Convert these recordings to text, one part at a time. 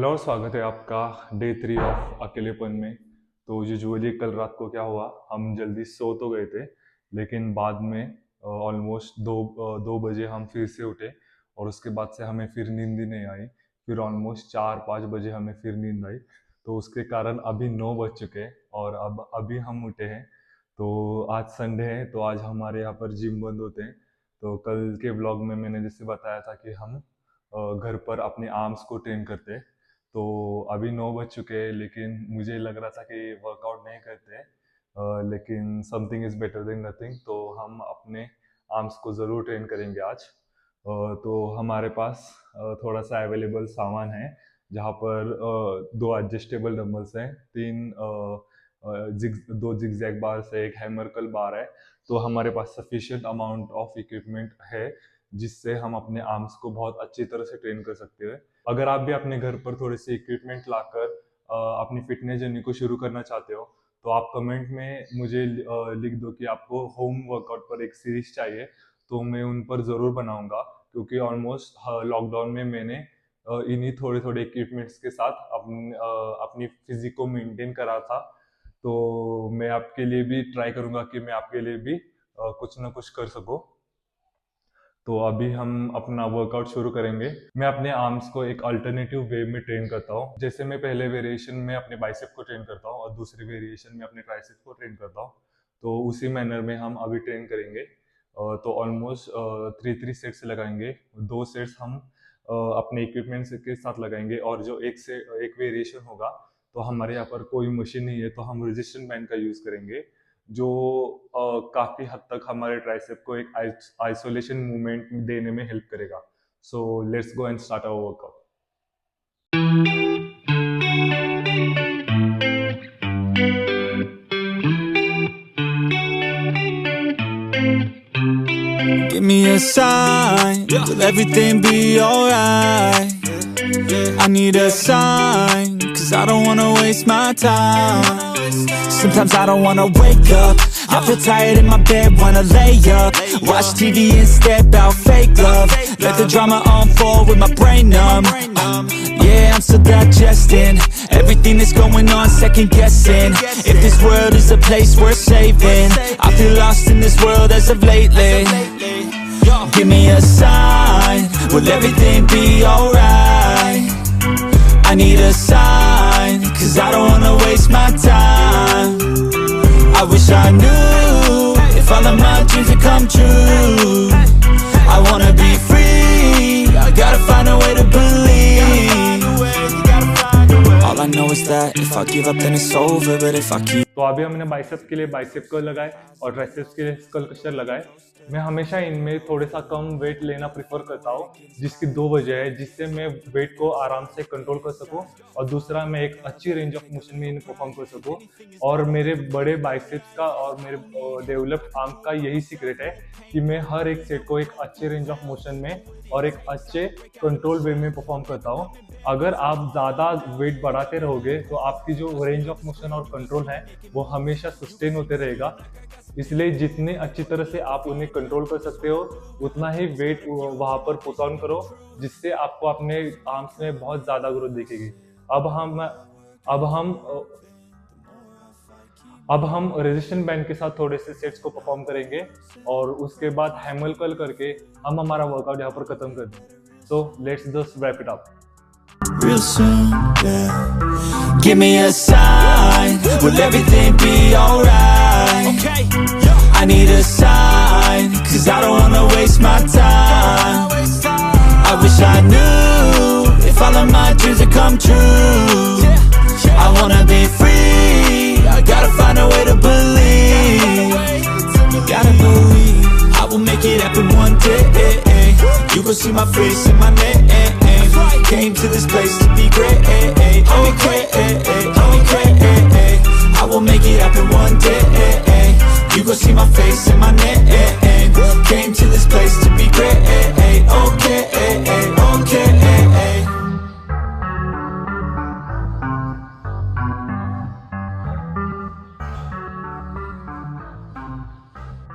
Hello और स्वागत है आपका डे 3 ऑफ अकेलेपन में। तो यूजुअली कल रात को क्या हुआ, हम जल्दी सो तो गए थे, लेकिन बाद में ऑलमोस्ट 2 बजे हम फिर से उठे और उसके बाद से हमें फिर नींद ही नहीं आई। फिर ऑलमोस्ट 4-5 बजे हमें फिर नींद आई। तो उसके कारण अभी 9 बज चुके हैं और अब अभी हम उठे हैं। तो आज संडे है, तो आज हमारे यहाँ पर जिम बंद होते हैं। तो कल के व्लॉग में मैंने जैसे बताया था कि हम घर पर अपने आर्म्स को ट्रेन करते हैं। तो अभी 9 बज चुके हैं, लेकिन मुझे लग रहा था कि वर्कआउट नहीं करते हैं, लेकिन something is better than nothing. तो हम अपने आर्म्स को ज़रूर ट्रेन करेंगे आज। तो हमारे पास थोड़ा सा अवेलेबल सामान है, जहाँ पर 2 एडजस्टेबल डंबल्स हैं, 2 जिगजैग बार्स है, एक हैमर कल बार है। तो हमारे पास सफिशिएंट अमाउंट ऑफ इक्विपमेंट है, जिससे हम अपने आर्म्स को बहुत अच्छी तरह से ट्रेन कर सकते हैं। अगर आप भी अपने घर पर थोड़े से इक्विपमेंट लाकर अपनी फिटनेस जर्नी को शुरू करना चाहते हो, तो आप कमेंट में मुझे लिख दो कि आपको होम वर्कआउट पर एक सीरीज चाहिए। तो मैं उन पर ज़रूर बनाऊंगा, क्योंकि ऑलमोस्ट लॉकडाउन में मैंने इन्हीं थोड़े थोड़े इक्विपमेंट्स के साथ अपनी फिजिक को मेंटेन करा था। तो मैं आपके लिए भी ट्राई करूंगा कि मैं आपके लिए भी कुछ ना कुछ कर सकूं। तो अभी हम अपना वर्कआउट शुरू करेंगे। मैं अपने आर्म्स को एक अल्टरनेटिव वे में ट्रेन करता हूँ। जैसे मैं पहले वेरिएशन में अपने बाइसेप को ट्रेन करता हूँ और दूसरी वेरिएशन में अपने ट्राइसेप को ट्रेन करता हूँ, तो उसी मैनर में हम अभी ट्रेन करेंगे। तो ऑलमोस्ट 3 सेट्स लगाएंगे। 2 सेट्स हम अपने इक्विपमेंट्स के साथ लगाएंगे, और जो एक वेरिएशन होगा, तो हमारे यहाँ पर कोई मशीन नहीं है, तो हम रेजिस्टेंस बैंड का यूज करेंगे, जो काफी हद तक हमारे ट्राइसेप को एक आइसोलेशन मूवमेंट देने में हेल्प करेगा। So let's go and start our workout. Give me a sign, will everything be alright? I need a sign, cause I don't wanna waste my time. Sometimes I don't wanna wake up, I feel tired in my bed, wanna lay up, watch TV instead, about fake love, let the drama unfold with my brain numb. Yeah, I'm still digesting everything that's going on, second guessing if this world is a place worth saving. I feel lost in this world as of lately. Give me a sign, will everything be alright? I need a sign, cause I don't wanna waste my time. I wish I knew if all of my dreams would come true. I wanna be free, I gotta find a way to believe. All I know is that if I give up then it's over, but if I keep. तो अभी हमने bicep के लिए bicep curl लगाए और triceps के लिए school crusher लगाए। मैं हमेशा इनमें थोड़ा सा कम वेट लेना प्रेफर करता हूँ, जिसकी 2 वजह है, जिससे मैं वेट को आराम से कंट्रोल कर सकूँ, और दूसरा मैं एक अच्छी रेंज ऑफ मोशन में इन्हें परफॉर्म कर सकूँ। और मेरे बड़े बाइसेप्स का और मेरे डेवलप्ड आर्म का यही सीक्रेट है कि मैं हर एक सेट को एक अच्छे रेंज ऑफ मोशन में और एक अच्छे कंट्रोल वे में परफॉर्म करता हूँ। अगर आप ज़्यादा वेट बढ़ाते रहोगे, तो आपकी जो रेंज ऑफ मोशन और कंट्रोल है, वो हमेशा सस्टेन होते रहेगा। इसलिए जितने अच्छी तरह से आप उन्हें कंट्रोल कर सकते हो, उतना ही वेट वहाँ पर पुट ऑन करो, जिससे आपको अपने आर्म्स में बहुत ज़्यादा ग्रोथ दिखेगी। अब हम रेजिस्टेंस बैंड के साथ थोड़े से सेट्स को परफॉर्म करेंगे, और उसके बाद हैमर कर्ल करके हम हमारा वर्कआउट यहाँ पर खत्म कर देंगे। So let's just wrap it up. Real soon, yeah. Give me a sign, will everything be alright? I need a sign, cause I don't wanna waste my time. I wish I knew if all of my dreams would come true. I wanna be free, I gotta find a way to believe. Gotta believe I will make it happen one day. You gon' see my face and my name. Came to this place to be great. I'll be great. I'll be great. I will make it happen one day. You gon' see my face and my name. Came to this place to be great. Okay, okay.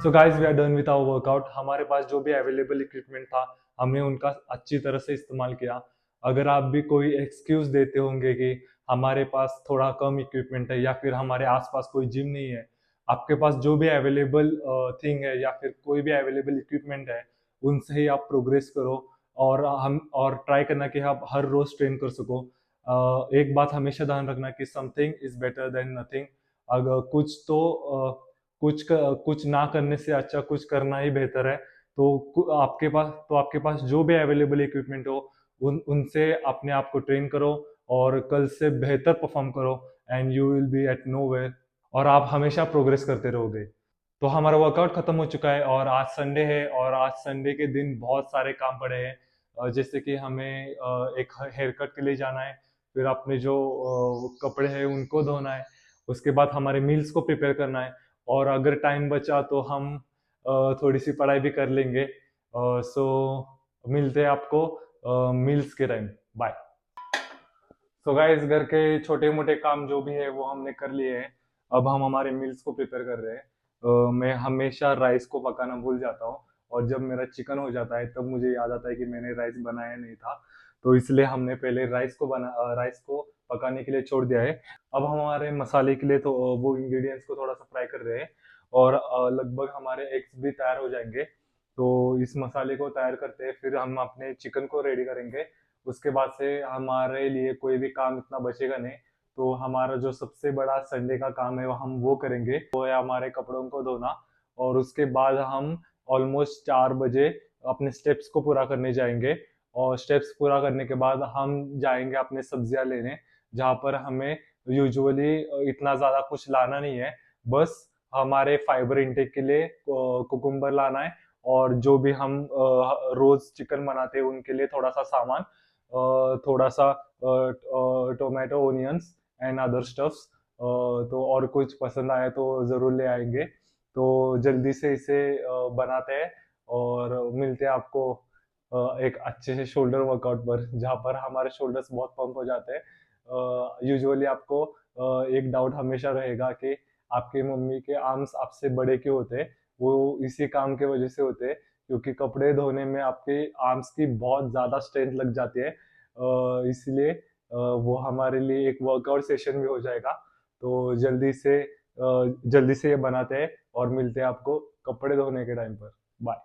So guys, we are done with our workout. हमारे पास जो भी available equipment था, हमने उनका अच्छी तरह से इस्तेमाल किया। अगर आप भी कोई एक्सक्यूज देते होंगे कि हमारे पास थोड़ा कम इक्विपमेंट है या फिर हमारे आसपास कोई जिम नहीं है, आपके पास जो भी अवेलेबल थिंग है या फिर कोई भी अवेलेबल इक्विपमेंट है, उनसे ही आप प्रोग्रेस करो। और ट्राई करना कि आप हर रोज ट्रेन कर सको। एक बात हमेशा ध्यान रखना कि something is better than nothing. अगर कुछ ना करने से अच्छा कुछ करना ही बेहतर है। आपके पास जो भी अवेलेबल इक्विपमेंट हो, उन उनसे अपने आप को ट्रेन करो और कल से बेहतर परफॉर्म करो, and you will be at nowhere, और आप हमेशा प्रोग्रेस करते रहोगे। तो हमारा वर्कआउट खत्म हो चुका है और आज संडे है, और आज संडे के दिन बहुत सारे काम पड़े हैं। जैसे कि हमें एक हेयर कट के लिए जाना है, फिर अपने जो कपड़े हैं उनको धोना है, उसके बाद हमारे मील्स को प्रिपेयर करना है, और अगर टाइम बचा तो हम थोड़ी सी पढ़ाई भी कर लेंगे। सो मिलते हैं आपको मील्स के टाइम। बाय। सो गाइस, घर के छोटे मोटे काम जो भी है वो हमने कर लिए हैं। अब हम हमारे मील्स को प्रिपेयर कर रहे हैं। मैं हमेशा राइस को पकाना भूल जाता हूँ, और जब मेरा चिकन हो जाता है तब मुझे याद आता है कि मैंने राइस बनाया नहीं था। तो इसलिए हमने पहले राइस को पकाने के लिए छोड़ दिया है। अब हम हमारे मसाले के लिए तो वो इंग्रेडिएंट्स को थोड़ा सा फ्राई कर रहे हैं, और लगभग हमारे एग्स भी तैयार हो जाएंगे। तो इस मसाले को तैयार करते हैं, फिर हम अपने चिकन को रेडी करेंगे। उसके बाद से हमारे लिए कोई भी काम इतना बचेगा नहीं। तो हमारा जो सबसे बड़ा संडे का काम है वो हम वो करेंगे, वो है हमारे कपड़ों को धोना। और उसके बाद हम ऑलमोस्ट 4 बजे अपने स्टेप्स को पूरा करने जाएंगे, और स्टेप्स पूरा करने के बाद हम जाएंगे अपने सब्जियां लेने, जहाँ पर हमें यूजुअली इतना ज़्यादा कुछ लाना नहीं है। बस हमारे फाइबर इंटेक के लिए कुकुम्बर लाना है, और जो भी हम रोज चिकन बनाते हैं उनके लिए थोड़ा सा सामान, थोड़ा सा tomato, onions and other stuffs. तो और कुछ पसंद आए तो ज़रूर ले आएंगे। तो जल्दी से इसे बनाते हैं, और मिलते हैं आपको एक अच्छे से शोल्डर वर्कआउट पर, जहाँ पर हमारे शोल्डर्स बहुत पंप हो जाते हैं। यूजुअली आपको एक डाउट हमेशा रहेगा कि आपकी मम्मी के आर्म्स आपसे बड़े क्यों होते हैं। वो इसी काम के वजह से होते हैं, क्योंकि कपड़े धोने में आपके आर्म्स की बहुत ज़्यादा स्ट्रेंथ लग जाती है। इसलिए वो हमारे लिए एक वर्कआउट सेशन भी हो जाएगा। तो जल्दी से ये बनाते हैं, और मिलते हैं आपको कपड़े धोने के टाइम पर। बाय।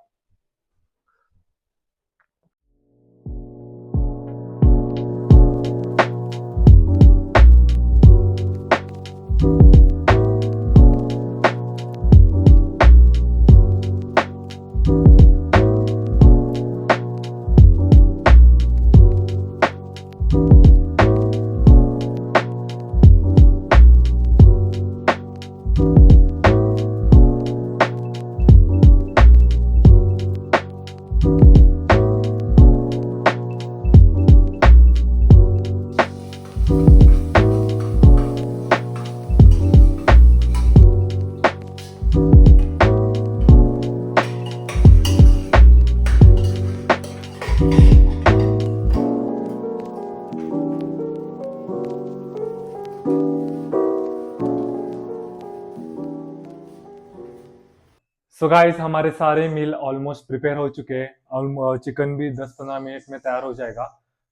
सो गाइस, हमारे सारे मील ऑलमोस्ट प्रिपेयर हो चुके हैं। चिकन भी 10-15 मिनट में तैयार हो जाएगा।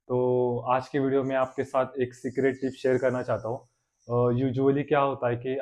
तो आज की वीडियो में आपके साथ एक सीक्रेट टिप शेयर करना चाहता हूँ। यूजुअली क्या होता है कि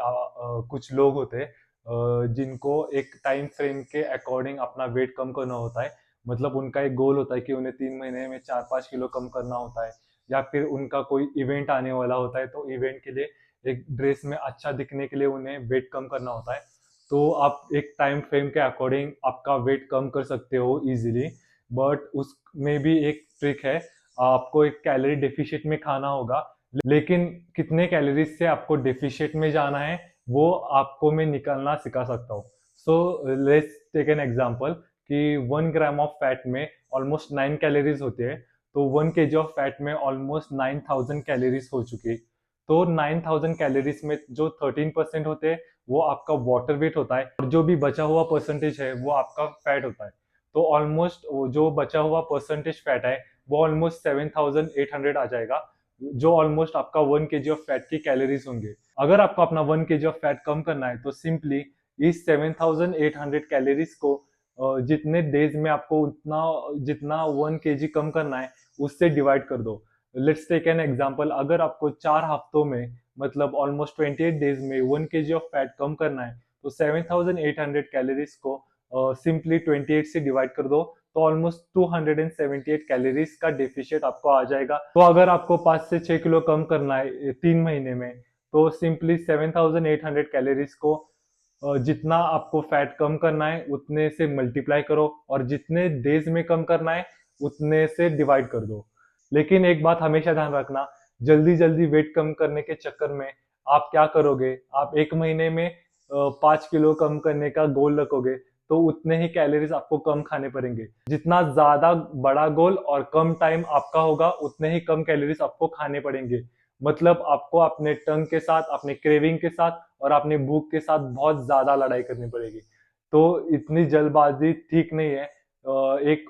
कुछ लोग होते हैं जिनको एक टाइम फ्रेम के अकॉर्डिंग अपना वेट कम करना होता है। मतलब उनका एक गोल होता है कि उन्हें 3 महीने में 4-5 किलो कम करना होता है, या फिर उनका कोई इवेंट आने वाला होता है, तो इवेंट के लिए एक ड्रेस में अच्छा दिखने के लिए उन्हें वेट कम करना होता है। तो आप एक टाइम फ्रेम के अकॉर्डिंग आपका वेट कम कर सकते हो इजीली। बट उसमें भी एक ट्रिक है, आपको एक कैलोरी डेफिशिएट में खाना होगा। लेकिन कितने कैलोरीज से आपको डेफिशिएट में जाना है वो आपको मैं निकालना सिखा सकता हूँ। So let's take an example कि 1 ग्राम ऑफ फैट में ऑलमोस्ट 9 कैलोरीज होते हैं। तो 1 kg ऑफ फैट में ऑलमोस्ट 9,000 कैलोरीज हो चुकी। तो 9,000 कैलोरीज में जो 13% होते हैं वो आपका वाटर वेट होता है, और जो भी बचा हुआ परसेंटेज है वो आपका फैट होता है। तो ऑलमोस्ट जो बचा हुआ परसेंटेज फैट है वो ऑलमोस्ट 7,800 आ जाएगा, जो ऑलमोस्ट आपका 1 kg ऑफ फैट की कैलोरीज होंगे। अगर आपको अपना 1 kg ऑफ फैट कम करना है तो सिंपली इस 7,800 कैलोरीज को जितने डेज में आपको उतना जितना 1 kg कम करना है उससे डिवाइड कर दो। लेट्स टेक एन एग्जांपल, अगर आपको 4 हफ्तों में मतलब ऑलमोस्ट 28 डेज में 1 kg ऑफ फैट कम करना है तो 7800 कैलोरीज को सिंपली 28 से डिवाइड कर दो, तो ऑलमोस्ट 278 कैलोरीज का डेफिशिएट आपको आ जाएगा। तो अगर आपको 5 से 6 किलो कम करना है 3 महीने में, तो सिंपली 7800 कैलोरीज को जितना आपको फैट कम करना है उतने से मल्टीप्लाई करो और जितने डेज में कम करना है उतने से डिवाइड कर दो। लेकिन एक बात हमेशा ध्यान रखना, जल्दी जल्दी वेट कम करने के चक्कर में आप क्या करोगे, आप 1 महीने में 5 किलो कम करने का गोल रखोगे तो उतने ही कैलोरीज आपको कम खाने पड़ेंगे। जितना ज्यादा बड़ा गोल और कम टाइम आपका होगा उतने ही कम कैलोरीज आपको खाने पड़ेंगे। मतलब आपको अपने टंग के साथ, अपने क्रेविंग के साथ और अपने भूख के साथ बहुत ज्यादा लड़ाई करनी पड़ेगी। तो इतनी जल्दबाजी ठीक नहीं है। एक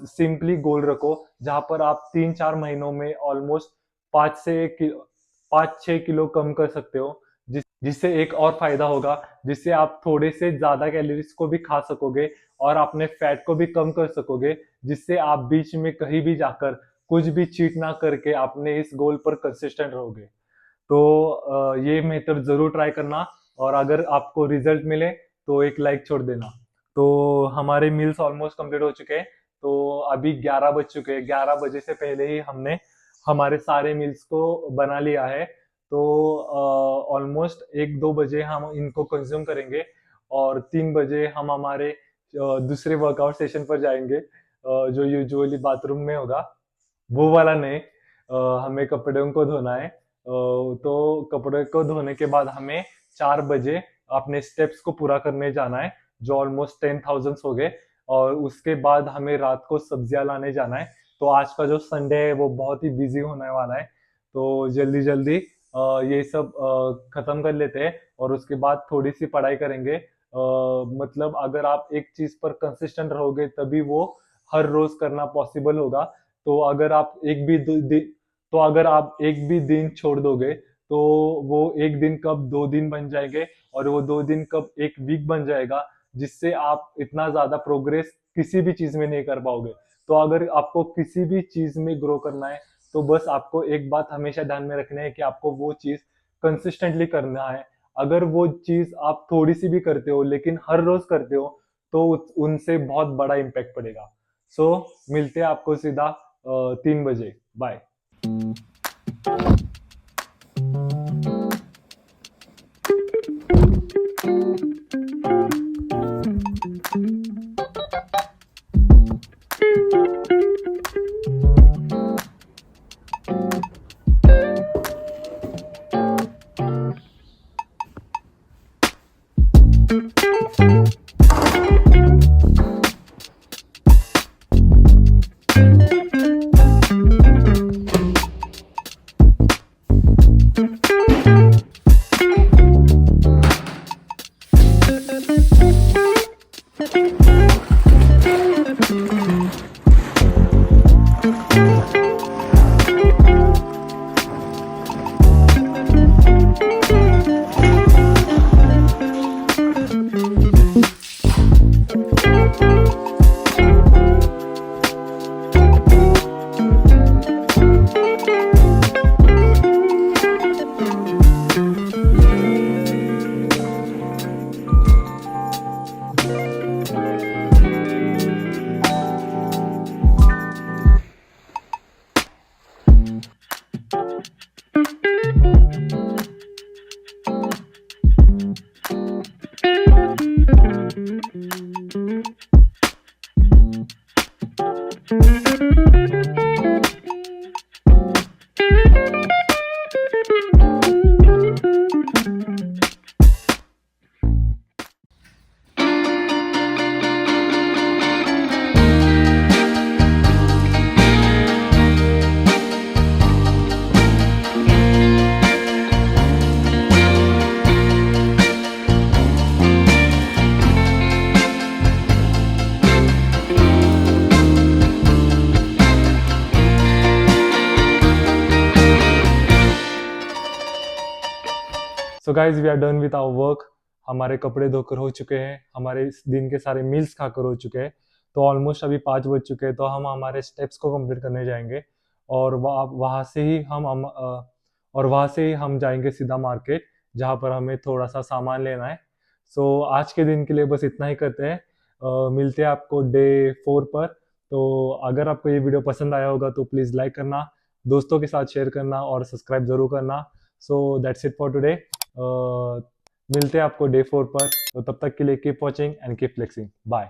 सिंपली गोल रखो जहां पर आप 3-4 महीनों में ऑलमोस्ट 5-6 किलो कम कर सकते हो, जिससे एक और फायदा होगा, जिससे आप थोड़े से ज्यादा कैलोरीज को भी खा सकोगे और अपने फैट को भी कम कर सकोगे, जिससे आप बीच में कहीं भी जाकर कुछ भी चीट ना करके अपने इस गोल पर कंसिस्टेंट रहोगे। तो ये मेथड जरूर ट्राई करना और अगर आपको रिजल्ट मिले तो एक लाइक छोड़ देना। तो हमारे मील्स ऑलमोस्ट कंप्लीट हो चुके हैं, तो अभी 11 बज चुके हैं। 11 बजे से पहले ही हमने हमारे सारे मील्स को बना लिया है। तो ऑलमोस्ट 1-2 बजे हम इनको कंज्यूम करेंगे और 3 बजे हम हमारे दूसरे वर्कआउट सेशन पर जाएंगे, जो यूजुअली बाथरूम में होगा। वो वाला नहीं, हमें कपड़ों को धोना है। तो कपड़े को धोने के बाद हमें 4 बजे अपने स्टेप्स को पूरा करने जाना है, जो ऑलमोस्ट 10,000 हो गए। और उसके बाद हमें रात को सब्जियां लाने जाना है। तो आज का जो संडे है वो बहुत ही बिजी होने वाला है, तो जल्दी जल्दी ये सब खत्म कर लेते हैं और उसके बाद थोड़ी सी पढ़ाई करेंगे। मतलब अगर आप एक चीज पर कंसिस्टेंट रहोगे तभी वो हर रोज करना पॉसिबल होगा। तो अगर आप एक भी दिन छोड़ दोगे तो वो एक दिन कब 2 दिन बन जाएंगे और वो 2 दिन कब एक वीक बन जाएगा, जिससे आप इतना ज्यादा प्रोग्रेस किसी भी चीज में नहीं कर पाओगे। तो अगर आपको किसी भी चीज में ग्रो करना है तो बस आपको एक बात हमेशा ध्यान में रखना है कि आपको वो चीज कंसिस्टेंटली करना है। अगर वो चीज आप थोड़ी सी भी करते हो लेकिन हर रोज करते हो तो उनसे बहुत बड़ा इम्पैक्ट पड़ेगा। सो मिलते हैं आपको सीधा 3 बजे। Bye. So guys, we are done with our work. हमारे कपड़े धोकर हो चुके हैं, हमारे इस दिन के सारे मील्स खाकर हो चुके हैं। तो ऑलमोस्ट अभी 5 बज चुके हैं, तो हम हमारे स्टेप्स को कंप्लीट करने जाएंगे और वहाँ से ही हम जाएंगे सीधा मार्केट, जहाँ पर हमें थोड़ा सा सामान लेना है। सो आज के दिन के लिए बस इतना ही करते हैं। मिलते हैं आपको डे 4 पर। तो अगर आपको ये वीडियो पसंद आया होगा तो प्लीज़ लाइक करना, दोस्तों के साथ शेयर करना और सब्सक्राइब ज़रूर करना। So that's it for today. मिलते हैं आपको डे 4 पर। तो तब तक के लिए keep watching and keep flexing. Bye.